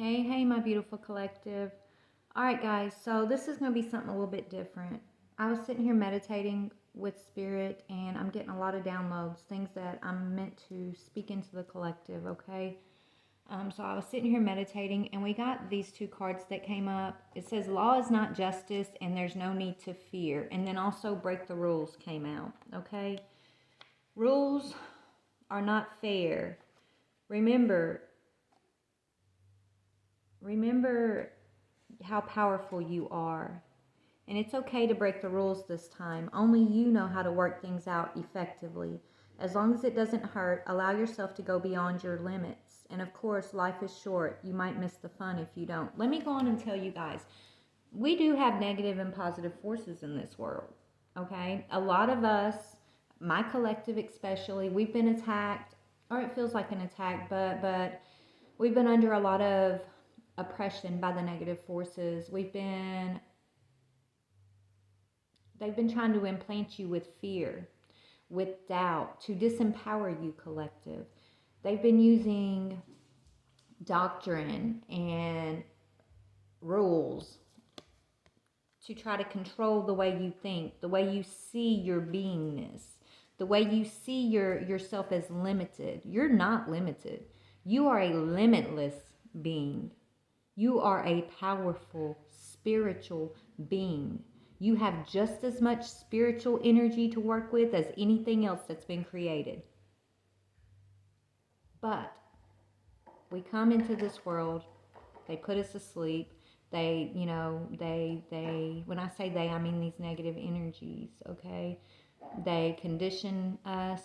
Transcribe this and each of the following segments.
Hey, my beautiful collective. All right, guys, so this is going to be something a little bit different. I was sitting here meditating with spirit, and I'm getting a lot of downloads, things that I'm meant to speak into the collective, okay? So I was sitting here meditating, and we got these two cards that came up. It says, Law is not justice, and there's no need to fear. And then also, Break the Rules came out, okay? Rules are not fair. Remember, remember how powerful you are. And it's okay to break the rules this time. Only you know how to work things out effectively. As long as it doesn't hurt, allow yourself to go beyond your limits. And of course, life is short. You might miss the fun if you don't. Let me go on and tell you guys, we do have negative and positive forces in this world. Okay? A lot of us, my collective especially, we've been attacked, or it feels like an attack, but we've been under a lot of oppression by the negative forces. They've been trying to implant you with fear, with doubt, to disempower you, collective. They've been using doctrine and rules to try to control the way you think, the way you see your beingness, the way you see yourself as limited. You're not limited. You are a limitless being. You are a powerful spiritual being. You have just as much spiritual energy to work with as anything else that's been created. But we come into this world, they put us asleep. When I say they, I mean these negative energies, okay? They condition us.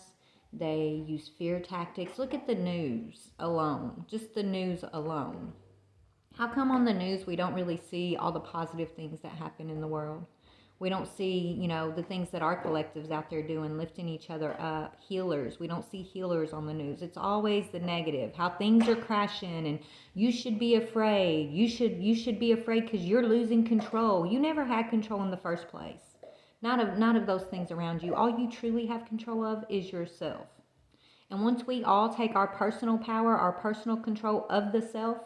They use fear tactics. Look at the news alone, just the news alone. How come on the news we don't really see all the positive things that happen in the world? We don't see, the things that our collectives out there doing, lifting each other up, healers. We don't see healers on the news. It's always the negative, how things are crashing, and you should be afraid. You should be afraid because you're losing control. You never had control in the first place. Not of those things around you. All you truly have control of is yourself. And once we all take our personal power, our personal control of the self,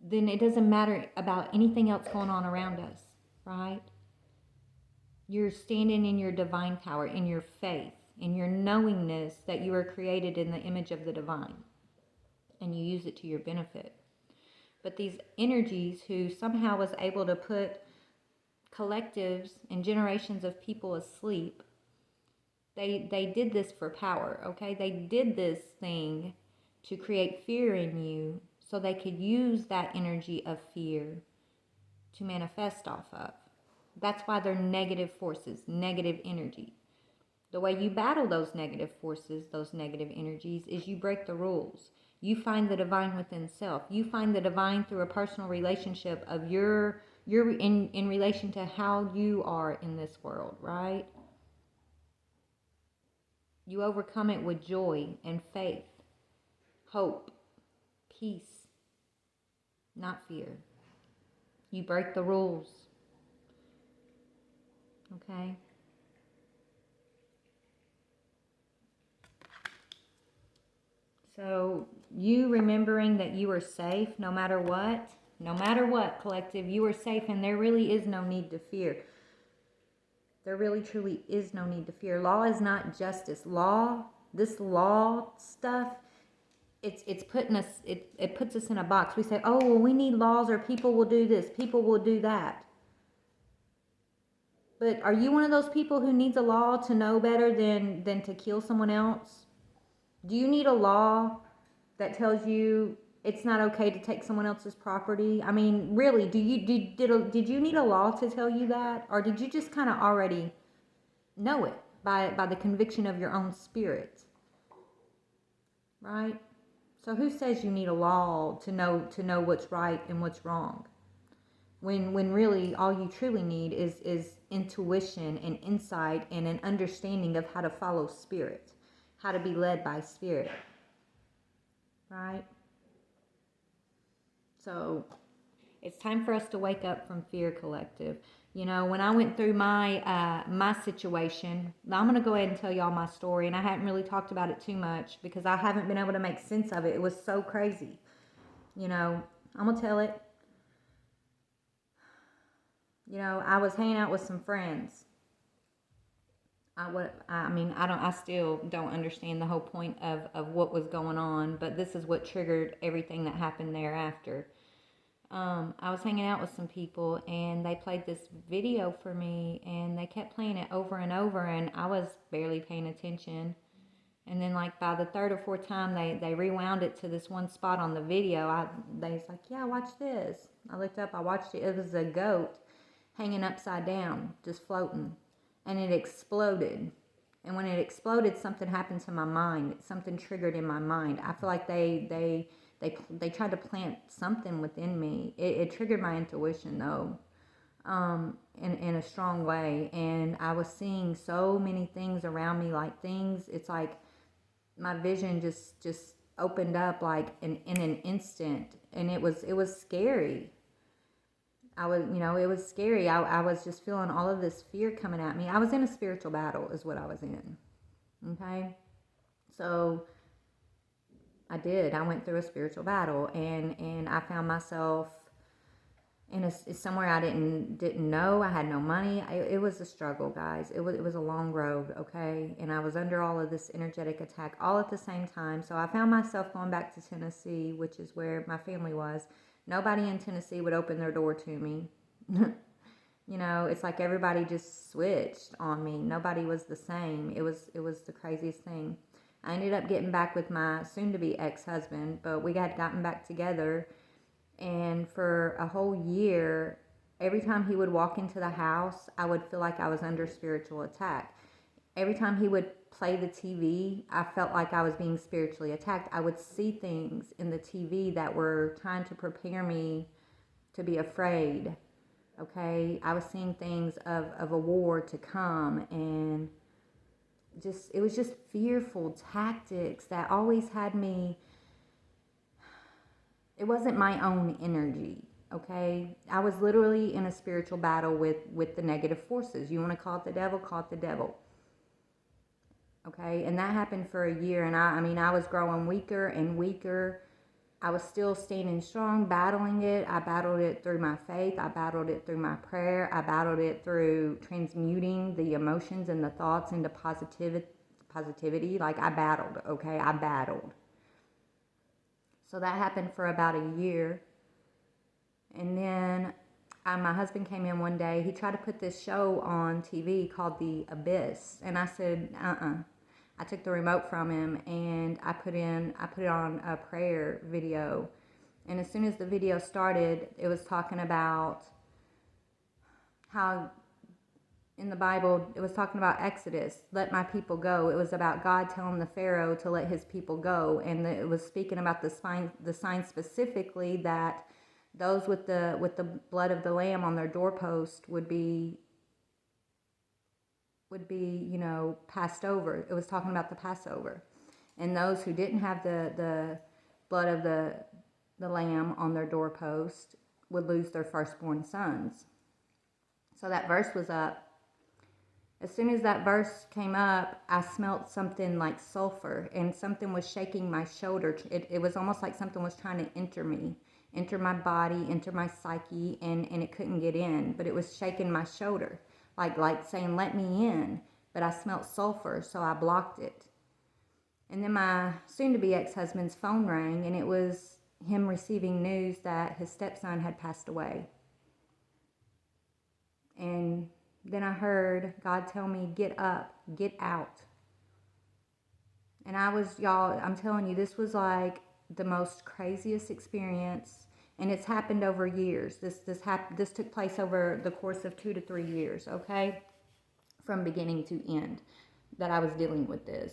then it doesn't matter about anything else going on around us, right? You're standing in your divine power, in your faith, in your knowingness that you are created in the image of the divine, and you use it to your benefit. But these energies who somehow was able to put collectives and generations of people asleep, they did this for power, okay? They did this thing to create fear in you so they could use that energy of fear to manifest off of. That's why they're negative forces, negative energy. The way you battle those negative forces, those negative energies, is you break the rules. You find the divine within self. You find the divine through a personal relationship of your in relation to how you are in this world, right? You overcome it with joy and faith, hope, peace, not fear. You break the rules. Okay? So you remembering that you are safe no matter what, collective, you are safe, and there really is no need to fear. There really truly is no need to fear. Law is not justice. This law stuff, it's putting us, it puts us in a box. We say, oh, well, we need laws, or people will do this, people will do that. But are you one of those people who needs a law to know better than to kill someone else? Do you need a law that tells you it's not okay to take someone else's property? I mean, really, did you need a law to tell you that, or did you just kind of already know it by the conviction of your own spirit? Right? So who says you need a law to know what's right and what's wrong? When really all you truly need is intuition and insight and an understanding of how to follow spirit, how to be led by spirit. Right? So it's time for us to wake up from fear, collective. When I went through my situation, I'm going to go ahead and tell y'all my story, and I haven't really talked about it too much because I haven't been able to make sense of it. It was so crazy. You know, I'm going to tell it. You know, I was hanging out with some friends. I still don't understand the whole point of what was going on, but this is what triggered everything that happened thereafter. I was hanging out with some people and they played this video for me and they kept playing it over and over and I was barely paying attention. And then like by the third or fourth time they rewound it to this one spot on the video. They was like, yeah, watch this. I looked up, I watched it. It was a goat hanging upside down, just floating. And it exploded. And when it exploded, something happened to my mind. Something triggered in my mind. I feel like they tried to plant something within me. It triggered my intuition though, in a strong way. And I was seeing so many things around me, like things. It's like my vision just opened up like in an instant, and it was scary. It was scary. I was just feeling all of this fear coming at me. I was in a spiritual battle is what I was in. Okay. So I went through a spiritual battle and I found myself in somewhere I didn't know. I had no money. It was a struggle, guys. It was a long road. Okay. And I was under all of this energetic attack all at the same time. So I found myself going back to Tennessee, which is where my family was. Nobody in Tennessee would open their door to me. You know, it's like everybody just switched on me. Nobody was the same. It was the craziest thing. I ended up getting back with my soon-to-be ex-husband, but we had gotten back together, and for a whole year, every time he would walk into the house, I would feel like I was under spiritual attack. Every time he would play the TV, I felt like I was being spiritually attacked. I would see things in the TV that were trying to prepare me to be afraid. Okay, I was seeing things of a war to come, and it was just fearful tactics that always had me. It wasn't my own energy. Okay, I was literally in a spiritual battle with the negative forces. You want to call it the devil, call it the devil. Okay, and that happened for a year, and I was growing weaker and weaker. I was still standing strong, battling it. I battled it through my faith. I battled it through my prayer. I battled it through transmuting the emotions and the thoughts into positivity. Like I battled, okay? I battled. So that happened for about a year. And then my husband came in one day. He tried to put this show on TV called The Abyss. And I said, I took the remote from him and I put it on a prayer video. And as soon as the video started, it was talking about how in the Bible, it was talking about Exodus, let my people go. It was about God telling the Pharaoh to let his people go. And it was speaking about the sign specifically that those with the blood of the lamb on their doorpost would be, passed over. It was talking about the Passover. And those who didn't have the blood of the lamb on their doorpost would lose their firstborn sons. So that verse was up. As soon as that verse came up, I smelt something like sulfur, and something was shaking my shoulder. It was almost like something was trying to enter me, enter my body, enter my psyche, and it couldn't get in, but it was shaking my shoulder, like saying, let me in. But I smelt sulfur, so I blocked it. And then my soon-to-be ex-husband's phone rang, and it was him receiving news that his stepson had passed away. And then I heard God tell me, get up, get out. And I'm telling you, this was like the most craziest experience. And it's happened over years. This took place over the course of 2 to 3 years, okay? From beginning to end, that I was dealing with this.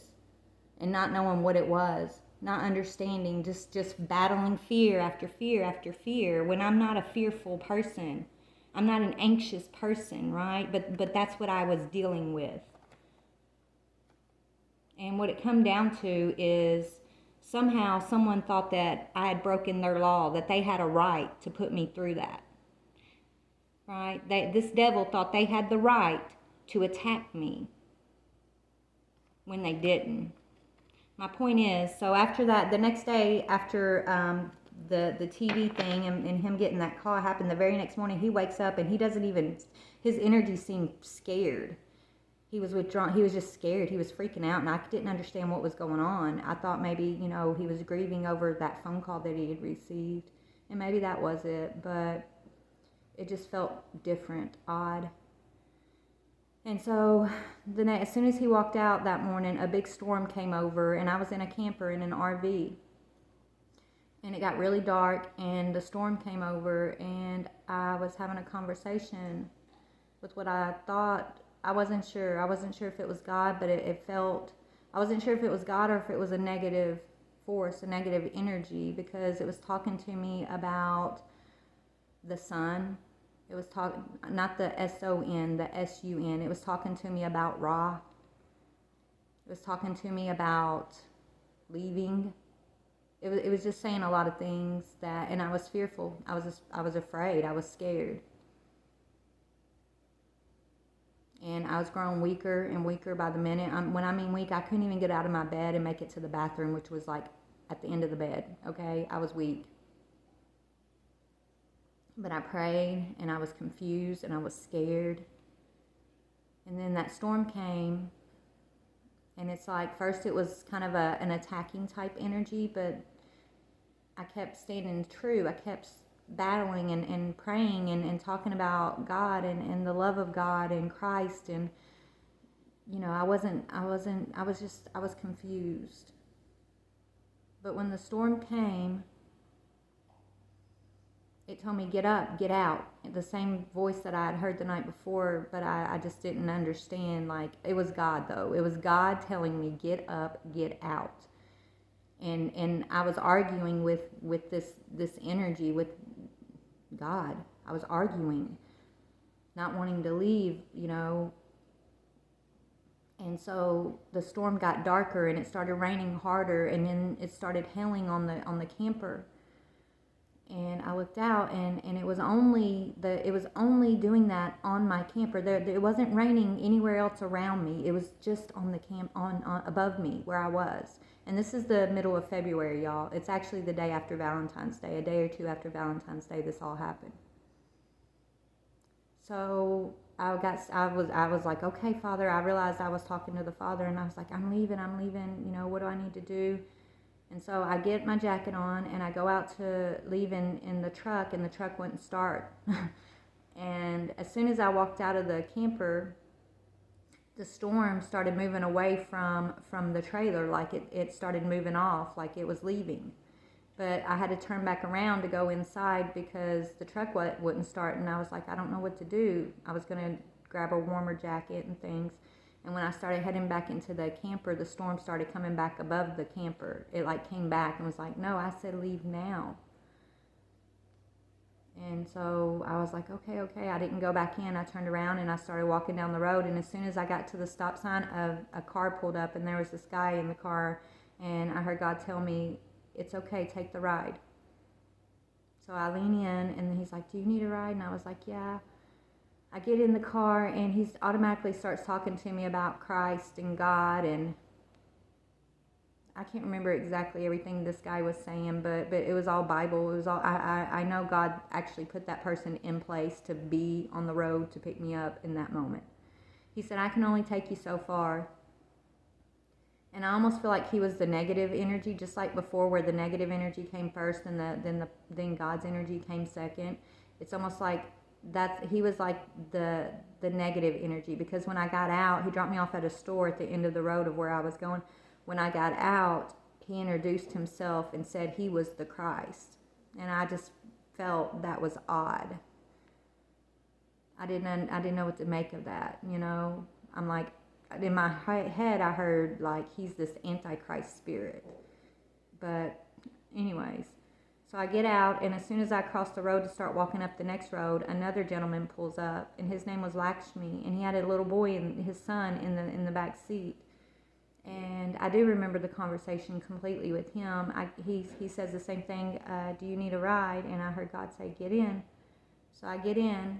And not knowing what it was, not understanding, just battling fear after fear after fear, when I'm not a fearful person. I'm not an anxious person, right? But that's what I was dealing with. And what it come down to is somehow someone thought that I had broken their law, that they had a right to put me through that. Right? This devil thought they had the right to attack me when they didn't. My point is, so after that, the next day after the TV thing and him getting that call happened the very next morning. He wakes up and he doesn't even, his energy seemed scared. He was withdrawn. He was just scared. He was freaking out, and I didn't understand what was going on. I thought maybe, he was grieving over that phone call that he had received, and maybe that was it, but it just felt different, odd. And so as soon as he walked out that morning, a big storm came over, and I was in a camper in an RV. And it got really dark, and the storm came over, and I was having a conversation with what I thought. I wasn't sure. I wasn't sure if it was God, but it felt, I wasn't sure if it was God or if it was a negative force, a negative energy, because it was talking to me about the sun. It was talking, not the S-O-N, the S-U-N. It was talking to me about Ra. It was talking to me about leaving. It was just saying a lot of things that, and I was fearful. I was afraid. I was scared. And I was growing weaker and weaker by the minute. When I mean weak, I couldn't even get out of my bed and make it to the bathroom, which was like at the end of the bed, okay? I was weak. But I prayed, and I was confused, and I was scared. And then that storm came, and it's like, first it was kind of an attacking type energy, but I kept staying true. I kept battling and praying and talking about God and the love of God and Christ. And, I was confused. But when the storm came, it told me, get up, get out. The same voice that I had heard the night before, but I just didn't understand. Like, it was God, though. It was God telling me, get up, get out. And I was arguing with this energy, with God. I was arguing, not wanting to leave, And so the storm got darker, and it started raining harder, and then it started hailing on the camper. And I looked out, and it was only doing that on my camper. It wasn't raining anywhere else around me. It was just on the on above me where I was. And this is the middle of February, y'all. It's actually the day after Valentine's Day, a day or two after Valentine's Day. This all happened. So I was like, okay, Father. I realized I was talking to the Father, and I was like, I'm leaving. What do I need to do? And so I get my jacket on, and I go out to leave in the truck, and the truck wouldn't start. And as soon as I walked out of the camper, the storm started moving away from the trailer, like it started moving off, like it was leaving. But I had to turn back around to go inside because the truck wouldn't start, and I was like, I don't know what to do. I was going to grab a warmer jacket and things. And when I started heading back into the camper, the storm started coming back above the camper. It came back and was like, no, I said leave now. And so I was like, okay. I didn't go back in. I turned around and I started walking down the road. And as soon as I got to the stop sign, a car pulled up, and there was this guy in the car. And I heard God tell me, it's okay, take the ride. So I lean in, and he's like, do you need a ride? And I was like, yeah. I get in the car, and he automatically starts talking to me about Christ and God, and I can't remember exactly everything this guy was saying, but it was all Bible. It was all I know God actually put that person in place to be on the road to pick me up in that moment. He said, I can only take you so far. And I almost feel like he was the negative energy, just like before, where the negative energy came first and then God's energy came second. It's almost like he was like the negative energy, because when I got out, he dropped me off at a store at the end of the road of where I was going. When I got out, he introduced himself and said he was the Christ. And I just felt that was odd. I didn't know what to make of that, I'm like, in my head I heard like he's this antichrist spirit. But anyways, so I get out, and as soon as I cross the road to start walking up the next road, another gentleman pulls up, and his name was Lakshmi, and he had a little boy and his son in the back seat. And I do remember the conversation completely with him. He says the same thing, do you need a ride? And I heard God say, get in. So I get in,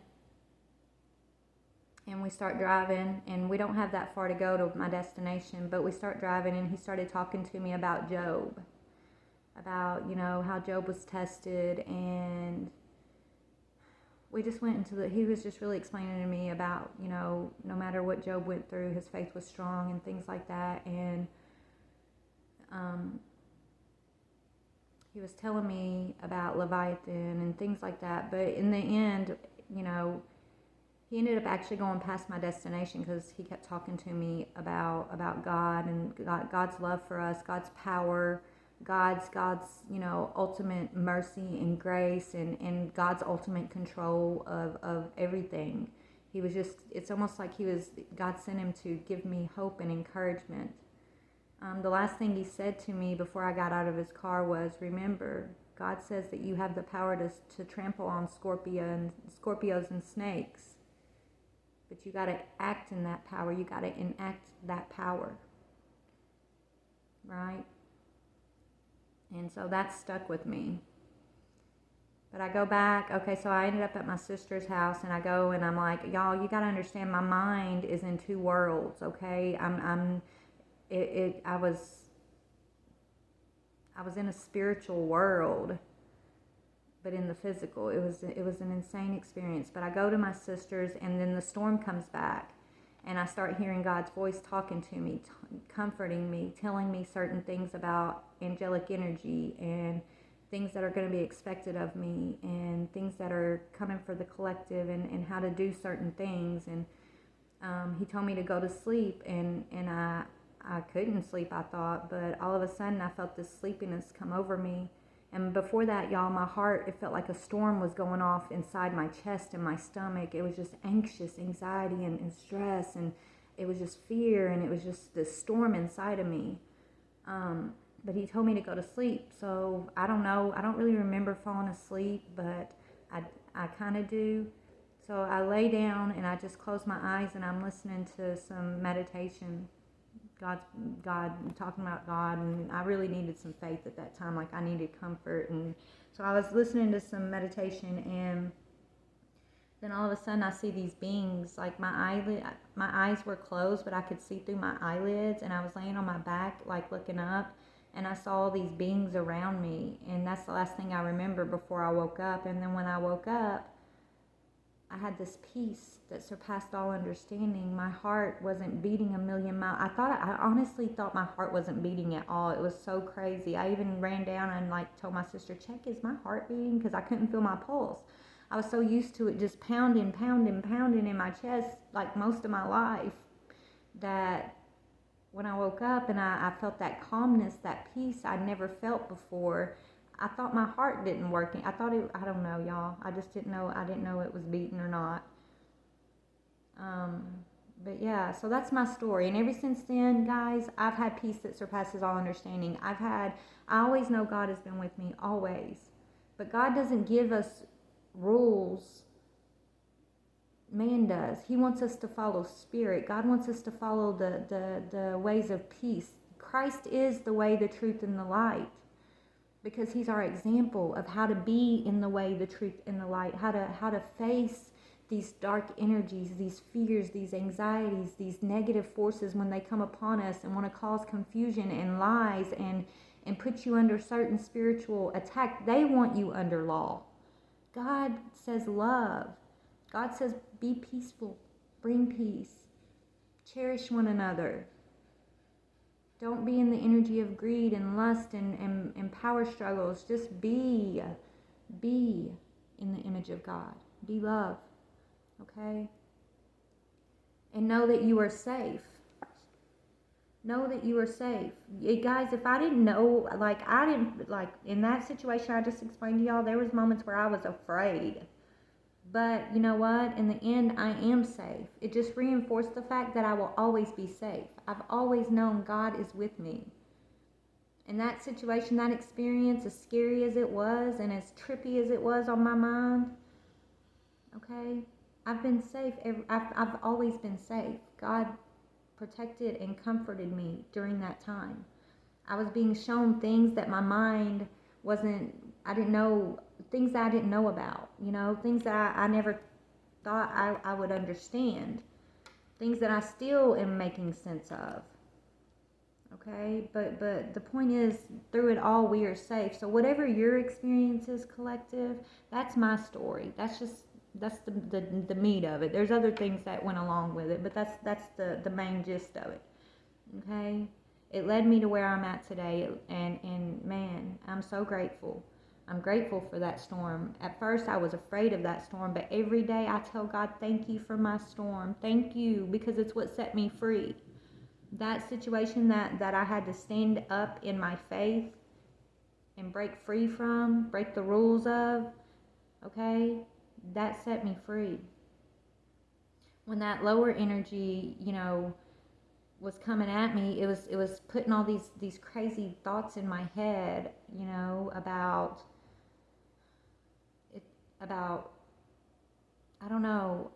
and we start driving, and we don't have that far to go to my destination, but we start driving, and he started talking to me about Job. about, how Job was tested, and we just went into he was just really explaining to me about, no matter what Job went through, his faith was strong and things like that. And he was telling me about Leviathan and things like that. But in the end, he ended up actually going past my destination because he kept talking to me about God and God's love for us, God's power, God's ultimate mercy and grace, and God's ultimate control of everything. He was just, it's almost like God sent him to give me hope and encouragement. The last thing he said to me before I got out of his car was, remember, God says that you have the power to trample on scorpions and snakes. But you got to act in that power. You got to enact that power. Right? And so that stuck with me. But I go back. Okay, so I ended up at my sister's house, and I go and I'm like, y'all, you got to understand, my mind is in two worlds. Okay, I was in a spiritual world, but in the physical, it was an insane experience. But I go to my sister's, and then the storm comes back, and I start hearing God's voice talking to me, comforting me, telling me certain things about angelic energy and things that are going to be expected of me, and things that are coming for the collective, and how to do certain things. And he told me to go to sleep, and I couldn't sleep, I thought, but all of a sudden I felt this sleepiness come over me. And before that, y'all, my heart, it felt like a storm was going off inside my chest and my stomach. It was just anxious, anxiety, and stress, and it was just fear, and it was just this storm inside of me. But he told me to go to sleep, so I don't know. I don't really remember falling asleep, but I kind of do. So I lay down, and I just close my eyes, and I'm listening to some meditation. God, talking about God, and I really needed some faith at that time. Like, I needed comfort, and so I was listening to some meditation, and then all of a sudden I see these beings. Like, my eyes were closed, but I could see through my eyelids, and I was laying on my back, like, looking up, and I saw all these beings around me, and that's the last thing I remember before I woke up. And then when I woke up, I had this peace that surpassed all understanding. My heart wasn't beating a million miles. I honestly thought my heart wasn't beating at all. It was so crazy. I even ran down and told my sister, check, is my heart beating? Because I couldn't feel my pulse. I was so used to it just pounding in my chest like most of my life, that when I woke up and I felt that calmness, that peace I'd never felt before, I thought my heart didn't work. I don't know, y'all. I just didn't know. I didn't know it was beating or not. But yeah, so that's my story. And ever since then, guys, I've had peace that surpasses all understanding. I always know God has been with me, always. But God doesn't give us rules. Man does. He wants us to follow spirit. God wants us to follow the ways of peace. Christ is the way, the truth, and the light. Because he's our example of how to be in the way, the truth, and the light. How to face these dark energies, these fears, these anxieties, these negative forces when they come upon us and want to cause confusion and lies and put you under certain spiritual attack. They want you under law. God says love. God says be peaceful, bring peace, cherish one another. Don't be in the energy of greed and lust and power struggles. Just be in the image of God. Be love, okay? And know that you are safe. Know that you are safe. Guys, if I didn't know, in that situation I just explained to y'all, there was moments where I was afraid. But you know what? In the end, I am safe. It just reinforced the fact that I will always be safe. I've always known God is with me. In that situation, that experience, as scary as it was and as trippy as it was on my mind, okay, I've been safe. I've always been safe. God protected and comforted me during that time. I was being shown things that my mind I didn't know, things that I didn't know about, things that I never thought I would understand, things that I still am making sense of, Okay, but the point is, through it all, we are safe. So whatever your experience is, collective, that's my story. That's the meat of it. There's other things that went along with it, but that's the main gist of it. Okay, it led me to where I'm at today, and man, I'm so grateful. I'm grateful for that storm. At first, I was afraid of that storm, but every day I tell God, thank you for my storm. Thank you, because it's what set me free. That situation that I had to stand up in my faith and break free from, break the rules of, okay, that set me free. When that lower energy, was coming at me, it was putting all these crazy thoughts in my head, about it, about, I don't know,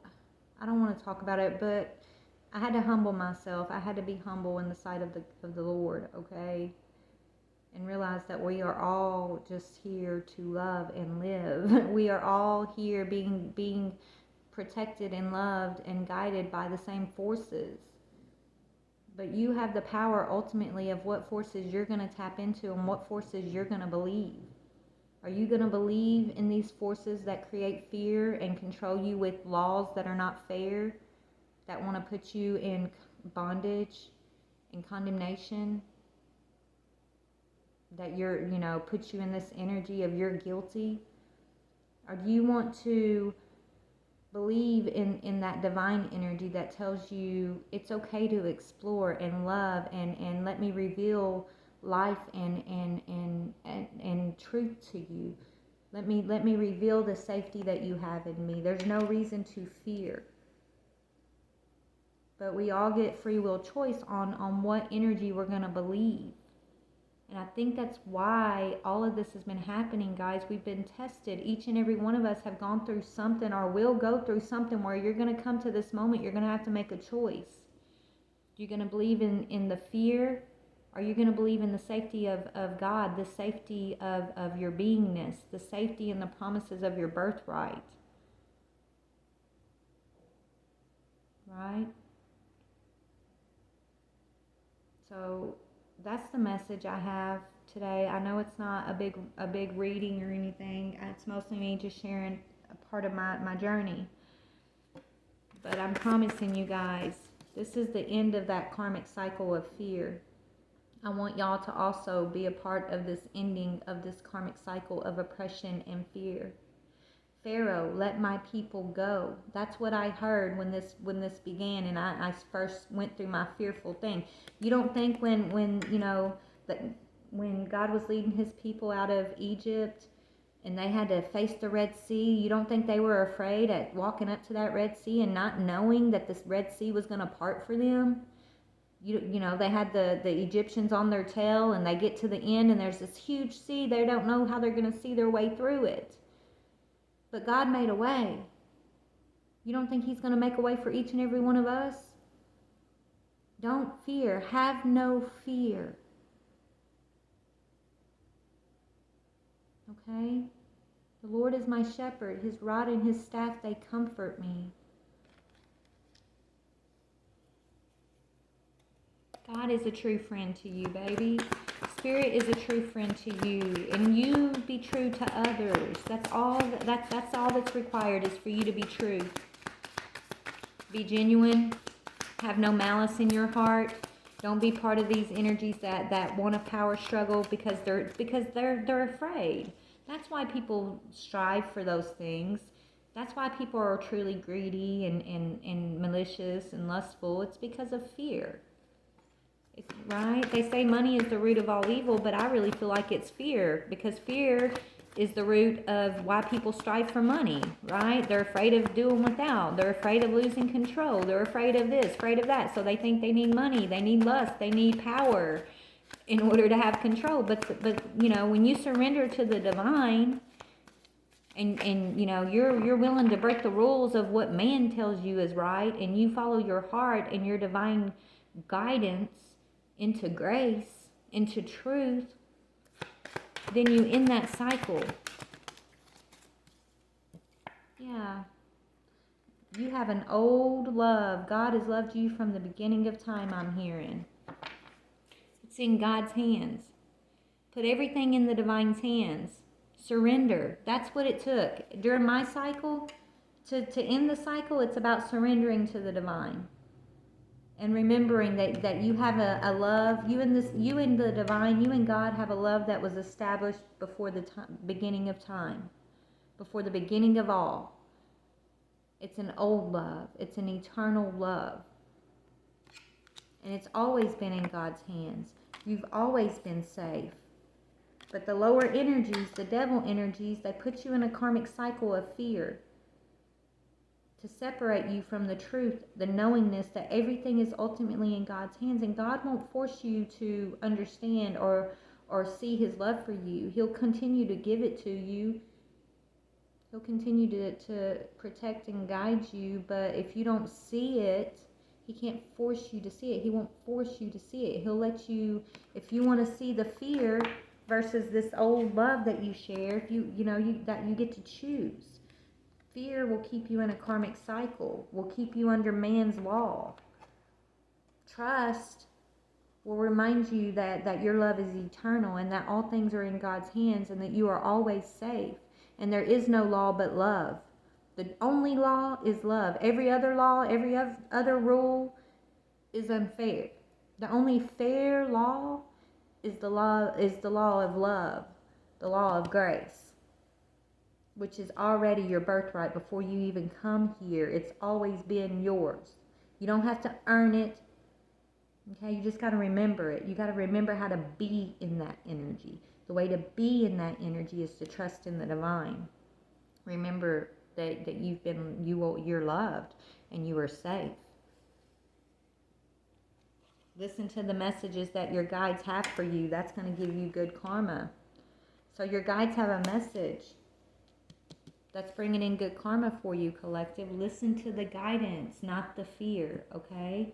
I don't want to talk about it, but I had to humble myself. I had to be humble in the sight of the Lord, okay? And realize that we are all just here to love and live. We are all here being protected and loved and guided by the same forces. But you have the power ultimately of what forces you're going to tap into and what forces you're going to believe. Are you going to believe in these forces that create fear and control you with laws that are not fair, that want to put you in bondage and condemnation, that puts you in this energy of you're guilty? Or do you want to believe in that divine energy that tells you it's okay to explore and love and let me reveal life and truth to you? Let me reveal the safety that you have in me. There's no reason to fear. But we all get free will choice on what energy we're going to believe. And I think that's why all of this has been happening, guys. We've been tested. Each and every one of us have gone through something or will go through something where you're going to come to this moment. You're going to have to make a choice. You're going to believe in the fear, or you're going to believe in the safety of God, the safety of your beingness, the safety and the promises of your birthright. Right? So that's the message I have today. I know it's not a big reading or anything. It's mostly me just sharing a part of my journey. But I'm promising you guys, this is the end of that karmic cycle of fear. I want y'all to also be a part of this ending of this karmic cycle of oppression and fear. Pharaoh, let my people go. That's what I heard when this began, and I first went through my fearful thing. You don't think when God was leading his people out of Egypt and they had to face the Red Sea, you don't think they were afraid at walking up to that Red Sea and not knowing that this Red Sea was going to part for them? You know, they had the Egyptians on their tail, and they get to the end and there's this huge sea. They don't know how they're going to see their way through it. But God made a way. You don't think he's going to make a way for each and every one of us? Don't fear. Have no fear. Okay? The Lord is my shepherd. His rod and his staff, they comfort me. God is a true friend to you, baby. Spirit is a true friend to you, and you be true to others. That's all that's required, is for you to be true. Be genuine. Have no malice in your heart. Don't be part of these energies that want a power struggle because they're afraid. That's why people strive for those things. That's why people are truly greedy and malicious and lustful. It's because of fear. Right? They say money is the root of all evil, but I really feel like it's fear, because fear is the root of why people strive for money, right? They're afraid of doing without. They're afraid of losing control. They're afraid of this, afraid of that. So they think they need money, they need lust, they need power in order to have control. But you know, when you surrender to the divine, and you know, you're willing to break the rules of what man tells you is right, and you follow your heart and your divine guidance into grace, into truth, then you end that cycle. Yeah. You have an old love. God has loved you from the beginning of time, I'm hearing. It's in God's hands. Put everything in the divine's hands. Surrender. That's what it took. During my cycle, to end the cycle, it's about surrendering to the divine. And remembering that you have a love, you and the divine, you and God have a love that was established before the beginning of time, before the beginning of all. It's an old love. It's an eternal love. And it's always been in God's hands. You've always been safe. But the lower energies, the devil energies, they put you in a karmic cycle of fear to separate you from the truth, the knowingness that everything is ultimately in God's hands. And God won't force you to understand or see his love for you. He'll continue to give it to you. He'll continue to protect and guide you. But if you don't see it, he can't force you to see it. He won't force you to see it. He'll let you, if you want to see the fear versus this old love that you share, if you get to choose. Fear will keep you in a karmic cycle, will keep you under man's law. Trust will remind you that your love is eternal and that all things are in God's hands and that you are always safe. And there is no law but love. The only law is love. Every other law, every other rule is unfair. The only fair law is the law of love, the law of grace, which is already your birthright before you even come here. It's always been yours. You don't have to earn it. Okay, you just got to remember it. You got to remember how to be in that energy. The way to be in that energy is to trust in the divine. Remember that you're loved and you are safe. Listen to the messages that your guides have for you. That's going to give you good karma. So your guides have a message that's bringing in good karma for you, collective. Listen to the guidance, not the fear, okay?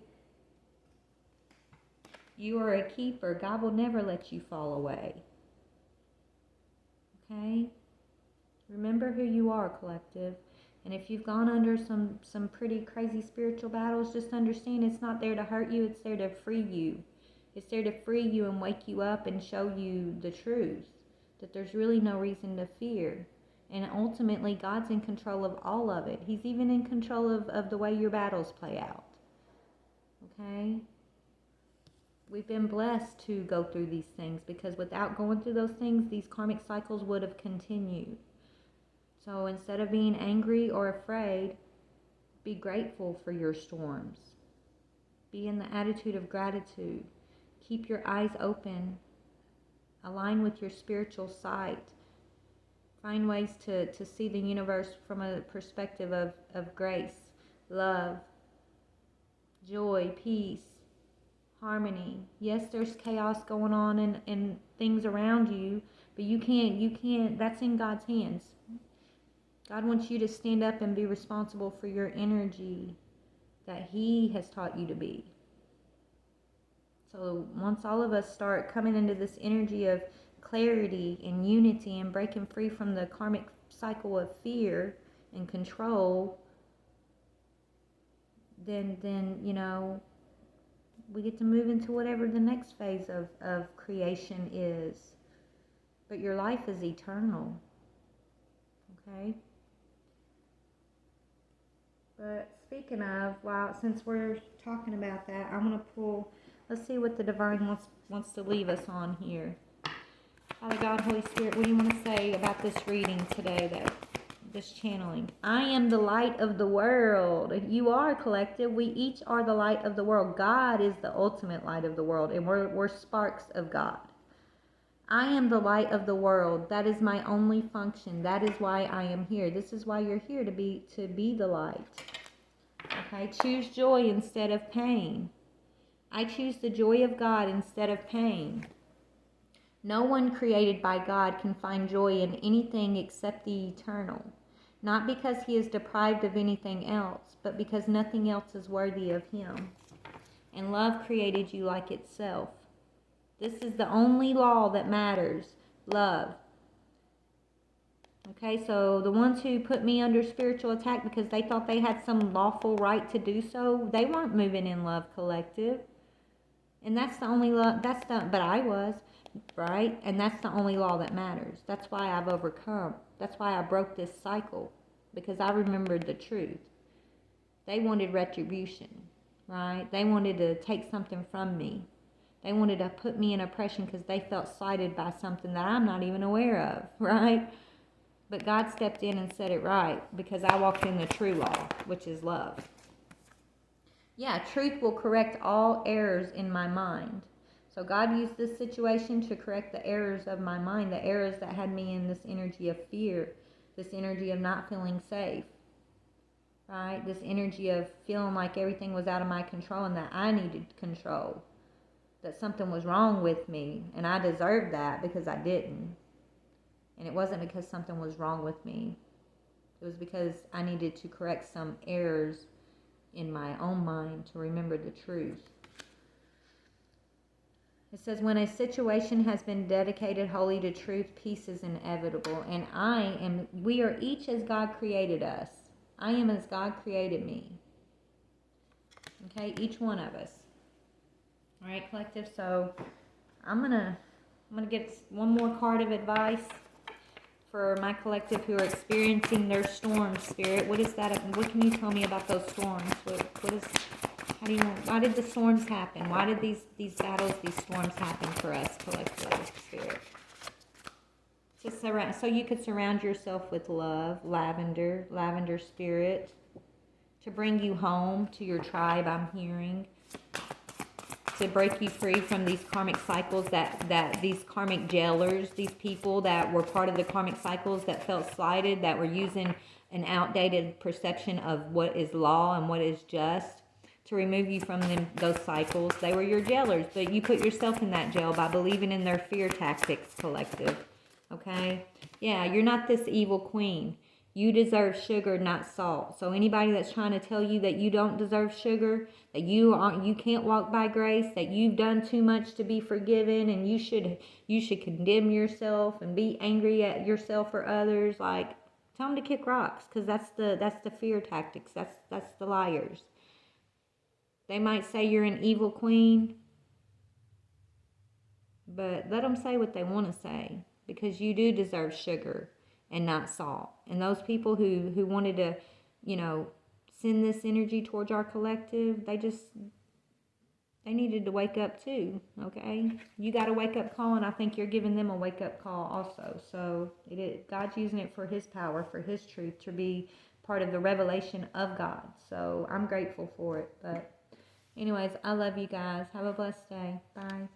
You are a keeper. God will never let you fall away. Okay? Remember who you are, collective. And if you've gone under some pretty crazy spiritual battles, just understand it's not there to hurt you. It's there to free you. It's there to free you and wake you up and show you the truth. That there's really no reason to fear. And ultimately, God's in control of all of it. He's even in control of the way your battles play out. Okay? We've been blessed to go through these things because without going through those things, these karmic cycles would have continued. So instead of being angry or afraid, be grateful for your storms. Be in the attitude of gratitude. Keep your eyes open. Align with your spiritual sight. Find ways to see the universe from a perspective of grace, love, joy, peace, harmony. Yes, there's chaos going on and things around you, but you can't, that's in God's hands. God wants you to stand up and be responsible for your energy that He has taught you to be. So once all of us start coming into this energy of clarity and unity and breaking free from the karmic cycle of fear and control, then we get to move into whatever the next phase of creation is. But your life is eternal. Okay? But speaking of, since we're talking about that, I'm going to pull, let's see what the divine wants to leave us on here. Father God, Holy Spirit, what do you want to say about this reading today, this channeling? I am the light of the world. You are, collective. We each are the light of the world. God is the ultimate light of the world, and we're sparks of God. I am the light of the world. That is my only function. That is why I am here. This is why you're here, to be the light. Okay? Choose joy instead of pain. I choose the joy of God instead of pain. No one created by God can find joy in anything except the eternal. Not because he is deprived of anything else, but because nothing else is worthy of him. And love created you like itself. This is the only law that matters. Love. Okay, so the ones who put me under spiritual attack because they thought they had some lawful right to do so, they weren't moving in love, collective. And that's the only law, but I was, right? And that's the only law that matters. That's why I've overcome. That's why I broke this cycle, because I remembered the truth. They wanted retribution, right? They wanted to take something from me. They wanted to put me in oppression because they felt slighted by something that I'm not even aware of, right? But God stepped in and set it right because I walked in the true law, which is love. Yeah, truth will correct all errors in my mind. So God used this situation to correct the errors of my mind, the errors that had me in this energy of fear, this energy of not feeling safe, right? This energy of feeling like everything was out of my control and that I needed control, that something was wrong with me and I deserved that because I didn't. And it wasn't because something was wrong with me. It was because I needed to correct some errors in my own mind to remember the truth. It says, when a situation has been dedicated wholly to truth, peace is inevitable. And we are each as God created us. I am as God created me. Okay, each one of us. All right, collective. So I'm gonna get one more card of advice for my collective who are experiencing their storms. Spirit, what is that? What can you tell me about those storms? Why did the storms happen? Why did these battles, these storms happen for us, collective? Spirit, so you could surround yourself with love, lavender spirit, to bring you home to your tribe. I'm hearing, to break you free from these karmic cycles, that these karmic jailers, these people that were part of the karmic cycles that felt slighted, that were using an outdated perception of what is law and what is just, to remove you from those cycles. They were your jailers, but you put yourself in that jail by believing in their fear tactics, collective. Okay? Yeah, you're not this evil queen. You deserve sugar, not salt. So anybody that's trying to tell you that you don't deserve sugar, that you can't walk by grace, that you've done too much to be forgiven, and you should condemn yourself and be angry at yourself or others, like, tell them to kick rocks, because that's the fear tactics. That's the liars. They might say you're an evil queen, but let them say what they want to say, because you do deserve sugar and not salt. And those people who wanted to, send this energy towards our collective, they needed to wake up too, okay? You got a wake-up call, and I think you're giving them a wake-up call also. So God's using it for his power, for his truth, to be part of the revelation of God. So I'm grateful for it. But anyways, I love you guys. Have a blessed day. Bye.